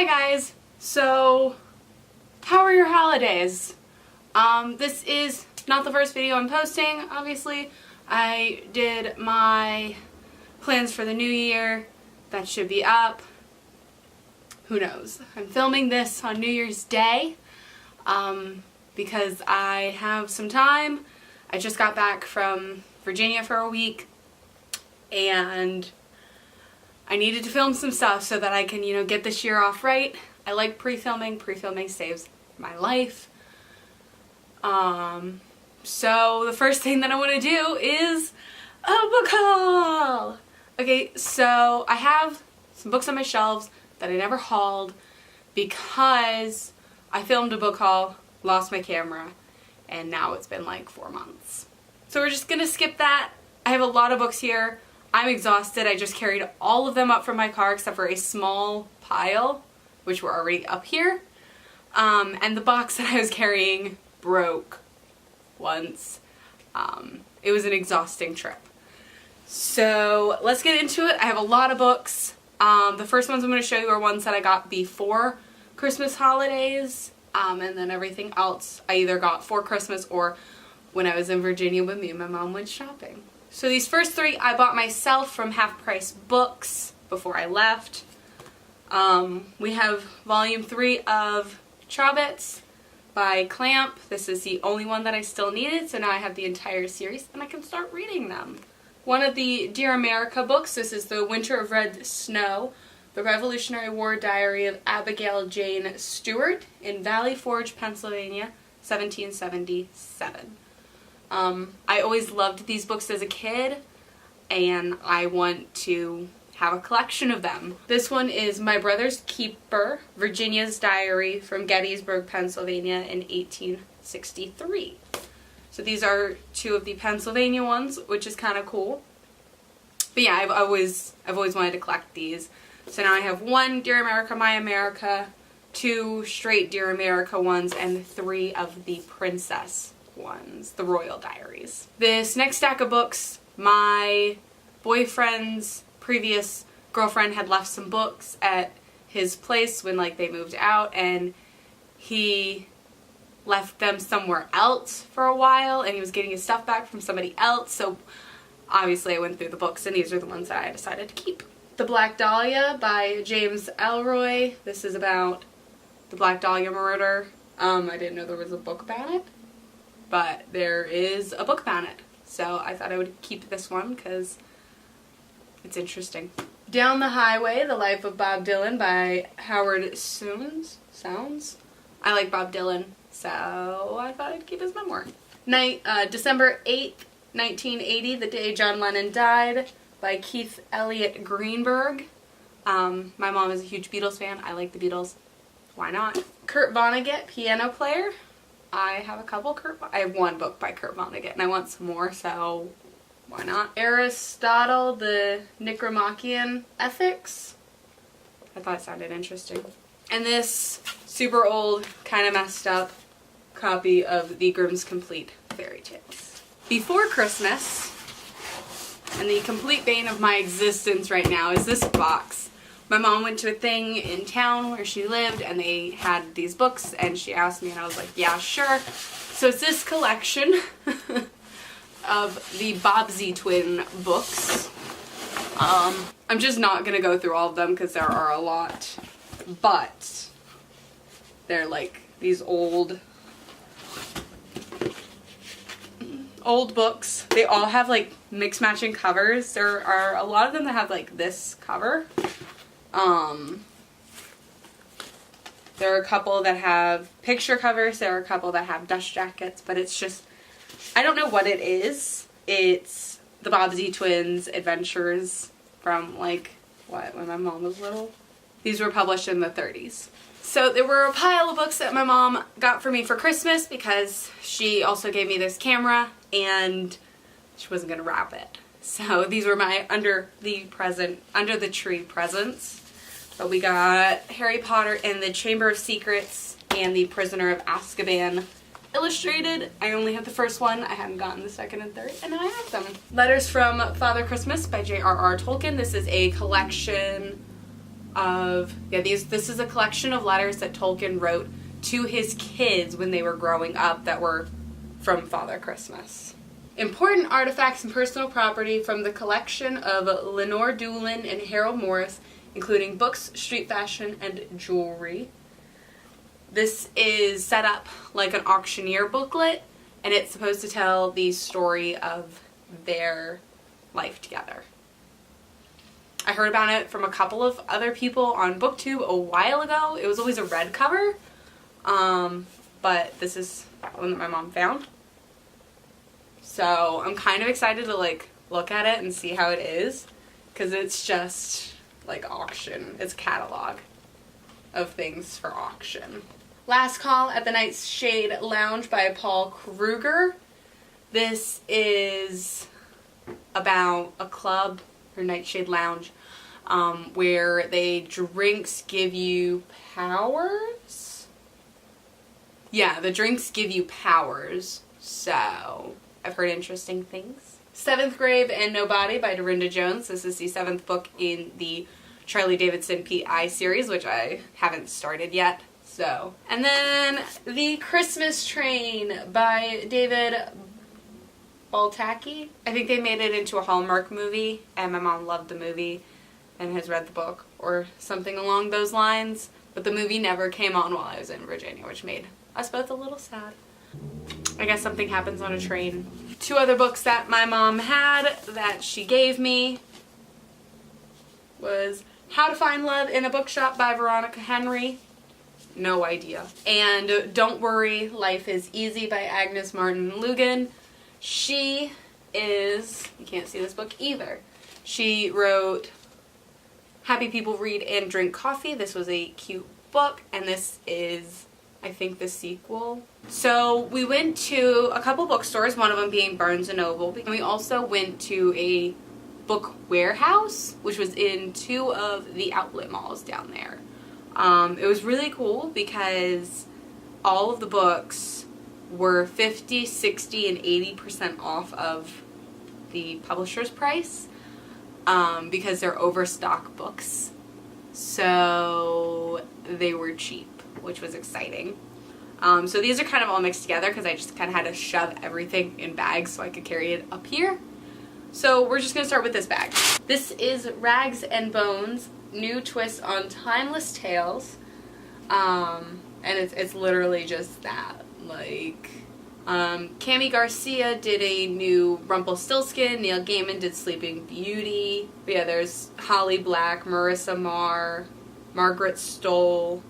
Hi guys! So, how are your holidays? This is not the first video I'm posting, obviously. I did my plans for the new year. That should be up. Who knows? I'm filming this on New Year's Day because I have some time. I just got back from Virginia for a week and I needed to film some stuff so that I can, get this year off right. I like pre-filming. Pre-filming saves my life. So the first thing that I want to do is a book haul! Okay, so I have some books on my shelves that I never hauled because I filmed a book haul, lost my camera, and now it's been like 4 months. So we're just gonna skip that. I have a lot of books here. I'm exhausted. I just carried all of them up from my car except for a small pile, which were already up here. And the box that I was carrying broke once. It was an exhausting trip. So let's get into it. I have a lot of books. The first ones I'm going to show you are ones that I got before Christmas holidays. And then everything else I either got for Christmas or when I was in Virginia with me and my mom went shopping. So these first three I bought myself from Half Price Books before I left. We have volume 3 of Chobits by Clamp. This is the only one that I still needed, so now I have the entire series and I can start reading them. One of the Dear America books, this is The Winter of Red Snow, The Revolutionary War Diary of Abigail Jane Stewart in Valley Forge, Pennsylvania, 1777. I always loved these books as a kid, and I want to have a collection of them. This one is My Brother's Keeper, Virginia's Diary from Gettysburg, Pennsylvania in 1863. So these are two of the Pennsylvania ones, which is kind of cool. But yeah, I've always wanted to collect these. So now I have 1 Dear America, My America, 2 straight Dear America ones, and 3 of the Princess ones, the Royal Diaries. This next stack of books, my boyfriend's previous girlfriend had left some books at his place when they moved out, and he left them somewhere else for a while and he was getting his stuff back from somebody else, so obviously I went through the books and these are the ones that I decided to keep. The Black Dahlia by James Ellroy. This is about the Black Dahlia murder. I didn't know there was a book about it, but there is a book about it, so I thought I would keep this one because it's interesting. Down the Highway, The Life of Bob Dylan by Howard Sounds. I like Bob Dylan, so I thought I'd keep his memoir. December 8th, 1980, The Day John Lennon Died by Keith Elliott Greenberg. My mom is a huge Beatles fan. I like the Beatles. Why not? Kurt Vonnegut, Piano Player. I have a couple I have 1 book by Kurt Vonnegut and I want some more, so why not? Aristotle, The Nicomachean Ethics. I thought it sounded interesting. And this super old, kind of messed up copy of the Grimm's Complete Fairy Tales. Before Christmas, and the complete bane of my existence right now, is this box. My mom went to a thing in town where she lived and they had these books and she asked me and I was like, yeah, sure. So it's this collection of the Bobbsey twin books. I'm just not going to go through all of them because there are a lot, but they're like these old books. They all have mixed matching covers. There are a lot of them that have this cover. There are a couple that have picture covers, there are a couple that have dust jackets, but it's just, I don't know what it is. It's the Bobbsey twins adventures from when my mom was little. These were published in the 30s. So there were a pile of books that my mom got for me for Christmas because she also gave me this camera and she wasn't going to wrap it. So these were my under the tree presents. But we got Harry Potter and the Chamber of Secrets and the Prisoner of Azkaban illustrated. I only have the first one. I haven't gotten the second and third, and now I have them. Letters from Father Christmas by J.R.R. Tolkien. This is a collection of, this is a collection of letters that Tolkien wrote to his kids when they were growing up that were from Father Christmas. Important artifacts and personal property from the collection of Lenore Doolin and Harold Morris, including books, street fashion, and jewelry. This is set up like an auctioneer booklet, and it's supposed to tell the story of their life together. I heard about it from a couple of other people on BookTube a while ago. It was always a red cover, but this is one that my mom found. So I'm kind of excited to like look at it and see how it is, because it's just like auction. It's a catalog of things for auction. Last Call at the Nightshade Lounge by Paul Kruger. This is about a club or Nightshade Lounge where drinks give you powers. Yeah, the drinks give you powers. So I've heard interesting things. Seventh Grave and Nobody by Dorinda Jones. This is the 7th book in the Charlie Davidson P.I. series, which I haven't started yet. So, and then The Christmas Train by David Baltacki. I think they made it into a Hallmark movie, and my mom loved the movie and has read the book or something along those lines. But the movie never came on while I was in Virginia, which made us both a little sad. I guess something happens on a train. 2 other books that my mom had that she gave me was How to Find Love in a Bookshop by Veronica Henry. No idea. And Don't Worry, Life is Easy by Agnes Martin Lugan. She is, you can't see this book either. She wrote Happy People Read and Drink Coffee. This was a cute book, and this is, I think, the sequel. So we went to a couple bookstores, one of them being Barnes & Noble. And we also went to a book warehouse, which was in 2 of the outlet malls down there. It was really cool because all of the books were 50, 60, and 80% off of the publisher's price because they're overstock books. So they were cheap, which was exciting. So these are kind of all mixed together because I just kind of had to shove everything in bags so I could carry it up here. So we're just going to start with this bag. This is Rags and Bones, New Twist on Timeless Tales. And it's literally just that. Like, Cami Garcia did a new Rumpelstiltskin. Neil Gaiman did Sleeping Beauty. But yeah, there's Holly Black, Marissa Marr, Margaret Stoll.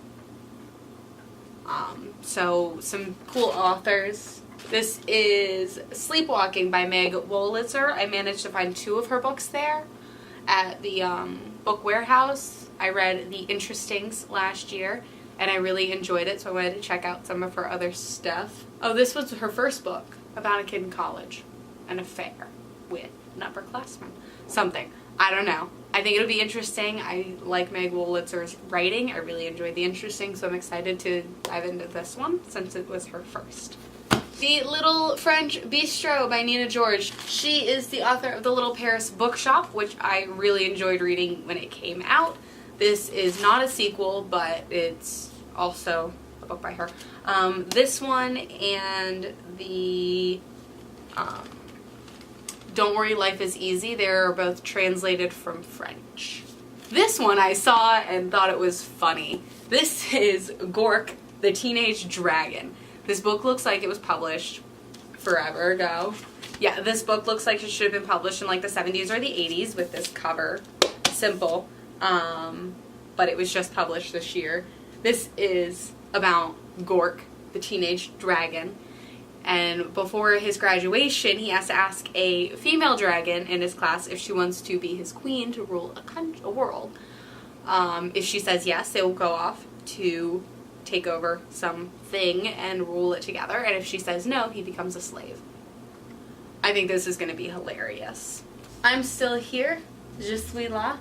So some cool authors. This is Sleepwalking by Meg Wolitzer. I managed to find 2 of her books there at the book warehouse. I read The Interestings last year, and I really enjoyed it, so I wanted to check out some of her other stuff. Oh, this was her first book about a kid in college, an affair with an upperclassman. Something. I don't know. I think it'll be interesting. I like Meg Wolitzer's writing. I really enjoyed The Interesting, so I'm excited to dive into this one since it was her first. The Little French Bistro by Nina George. She is the author of The Little Paris Bookshop, which I really enjoyed reading when it came out. This is not a sequel, but it's also a book by her. This one and the Don't Worry, Life is Easy, they're both translated from French. This one I saw and thought it was funny. This is Gork, the Teenage Dragon. This book looks like it was published forever ago. Yeah, this book looks like it should have been published in like the 70s or the 80s with this cover. Simple. But it was just published this year. This is about Gork, the Teenage Dragon. And before his graduation, he has to ask a female dragon in his class if she wants to be his queen to rule a world. If she says yes, they will go off to take over something and rule it together. And if she says no, he becomes a slave. I think this is going to be hilarious. I'm Still Here, Je suis là,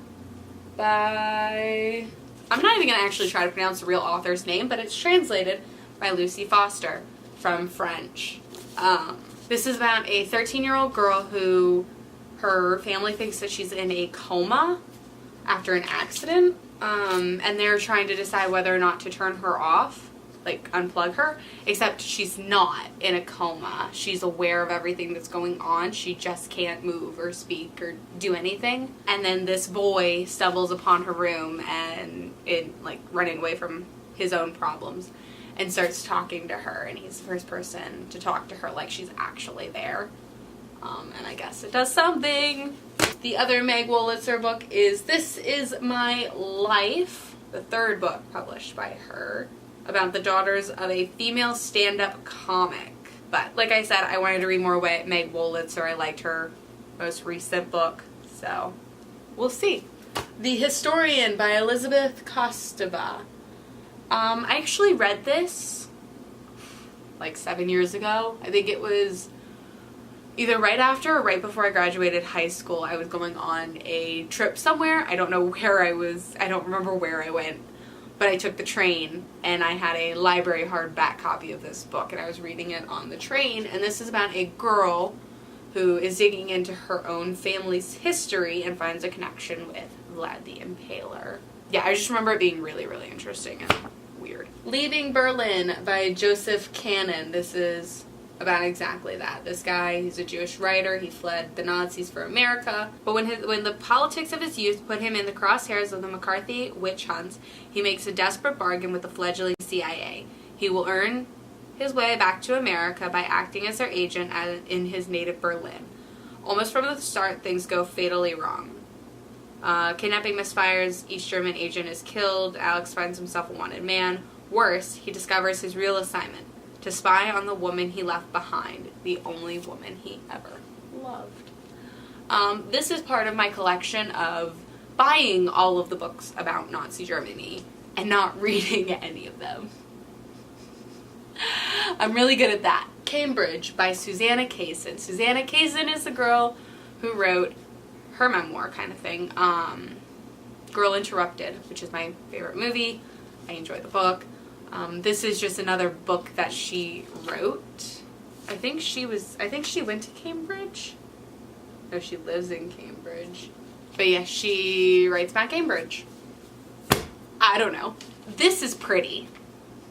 by... I'm not even going to actually try to pronounce the real author's name, but it's translated by Lucy Foster from French. This is about a 13-year-old girl who her family thinks that she's in a coma after an accident. and they're trying to decide whether or not to turn her off, like unplug her, except she's not in a coma. She's aware of everything that's going on. She just can't move or speak or do anything. And then this boy stumbles upon her room and like running away from his own problems and starts talking to her, and he's the first person to talk to her like she's actually there. And I guess it does something. The other Meg Wolitzer book is This Is My Life, the third book published by her, about the daughters of a female stand-up comic. But like I said, I wanted to read more Meg Wolitzer. I liked her most recent book, so we'll see. The Historian by Elizabeth Kostova. I actually read this like 7 years ago. I think it was either right after or right before I graduated high school. I was going on a trip somewhere. I don't know where I was. I don't remember where I went. But I took the train, and I had a library hardback copy of this book, and I was reading it on the train. And this is about a girl who is digging into her own family's history and finds a connection with Vlad the Impaler. Yeah, I just remember it being really, really interesting and weird. Leaving Berlin by Joseph Cannon. This is about exactly that. This guy, he's a Jewish writer. He fled the Nazis for America. But when the politics of his youth put him in the crosshairs of the McCarthy witch hunts, he makes a desperate bargain with the fledgling CIA. He will earn his way back to America by acting as their agent in his native Berlin. Almost from the start, things go fatally wrong. Kidnapping misfires, East German agent is killed, Alex finds himself a wanted man. Worse, he discovers his real assignment: to spy on the woman he left behind, the only woman he ever loved. This is part of my collection of buying all of the books about Nazi Germany and not reading any of them. I'm really good at that. Cambridge by Susanna Kaysen. Susanna Kaysen is the girl who wrote her memoir kind of thing, Girl Interrupted, which is my favorite movie. I enjoy the book. This is just another book that she wrote. I think she went to Cambridge. No, she lives in Cambridge. But yeah, she writes about Cambridge. I don't know. This is pretty.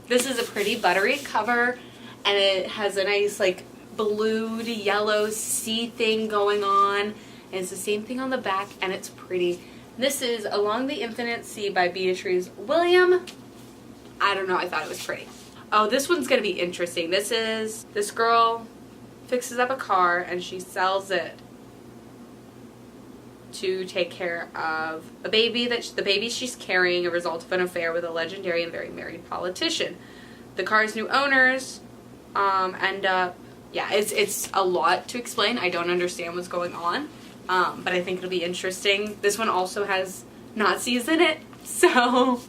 This is a pretty buttery cover, and it has a nice like blue to yellow sea thing going on. And it's the same thing on the back, and it's pretty. This is Along the Infinite Sea by Beatrice William. I don't know, I thought it was pretty. Oh, this one's gonna be interesting. This girl fixes up a car and she sells it to take care of the baby she's carrying, a result of an affair with a legendary and very married politician. The car's new owners end up, yeah, it's a lot to explain. I don't understand what's going on, but I think it'll be interesting. This one also has Nazis in it, so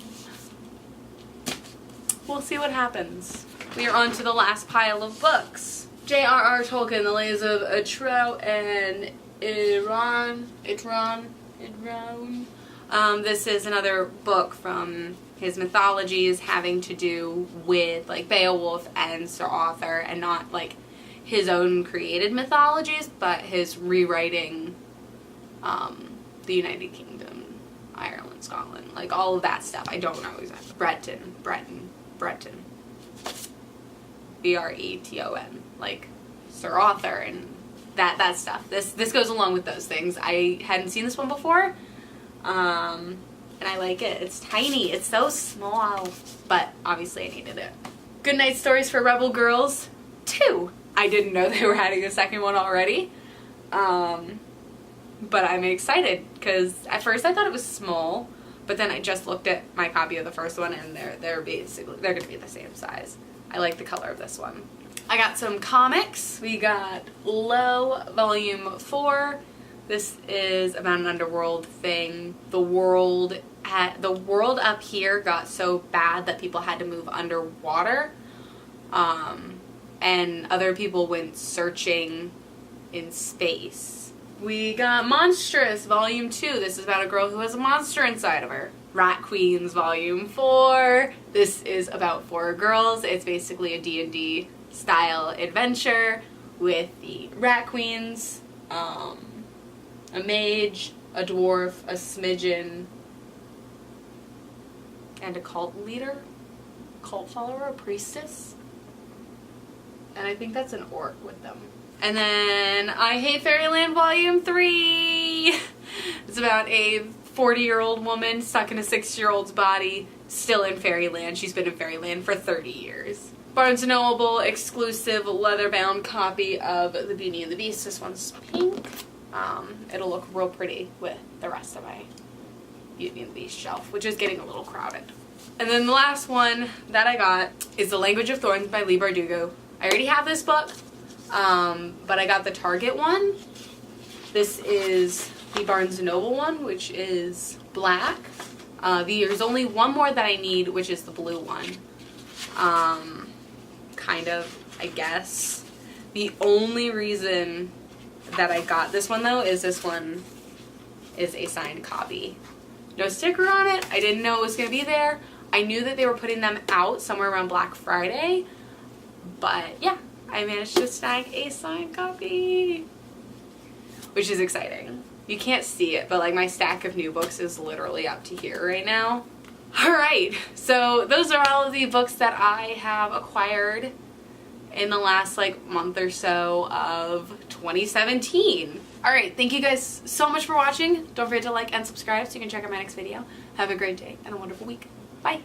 we'll see what happens. We are on to the last pile of books. J.R.R. Tolkien, The Lays of Atro and Iran. This is another book from his mythologies having to do with like Beowulf and Sir Arthur, and not like his own created mythologies, but his rewriting the United Kingdom, Ireland, Scotland, like all of that stuff. I don't know exactly. Breton. Breton, like Sir Arthur and that stuff. This goes along with those things. I hadn't seen this one before, and I like it. It's tiny. It's so small, but obviously I needed it. Goodnight Stories for Rebel Girls 2. I didn't know they were adding a second one already, but I'm excited because at first I thought it was small, but then I just looked at my copy of the first one and they're going to be the same size. I like the color of this one. I got some comics. We got Low Volume 4. This is about an underworld thing. The world up here got so bad that people had to move underwater, and other people went searching in space. We got Monstrous Volume 2. This is about a girl who has a monster inside of her. Rat Queens Volume 4. This is about 4 girls. It's basically a D&D style adventure with the Rat Queens, a mage, a dwarf, a smidgen, and a cult leader, cult follower, a priestess. And I think that's an orc with them. And then I Hate Fairyland Volume 3! It's about a 40-year-old woman stuck in a 6-year-old's body, still in Fairyland. She's been in Fairyland for 30 years. Barnes & Noble exclusive leather-bound copy of The Beauty and the Beast. This one's pink. It'll look real pretty with the rest of my Beauty and the Beast shelf, which is getting a little crowded. And then the last one that I got is The Language of Thorns by Leigh Bardugo. I already have this book, but I got the Target one. This is the Barnes & Noble one, which is black. There's only one more that I need, which is the blue one. Kind of, I guess. The only reason that I got this one, though, is this one is a signed copy. No sticker on it. I didn't know it was going to be there. I knew that they were putting them out somewhere around Black Friday. But, yeah, I managed to snag a signed copy, which is exciting. You can't see it, but, like, my stack of new books is literally up to here right now. Alright, so those are all of the books that I have acquired in the last, like, month or so of 2017. Alright, thank you guys so much for watching. Don't forget to like and subscribe so you can check out my next video. Have a great day and a wonderful week. Bye!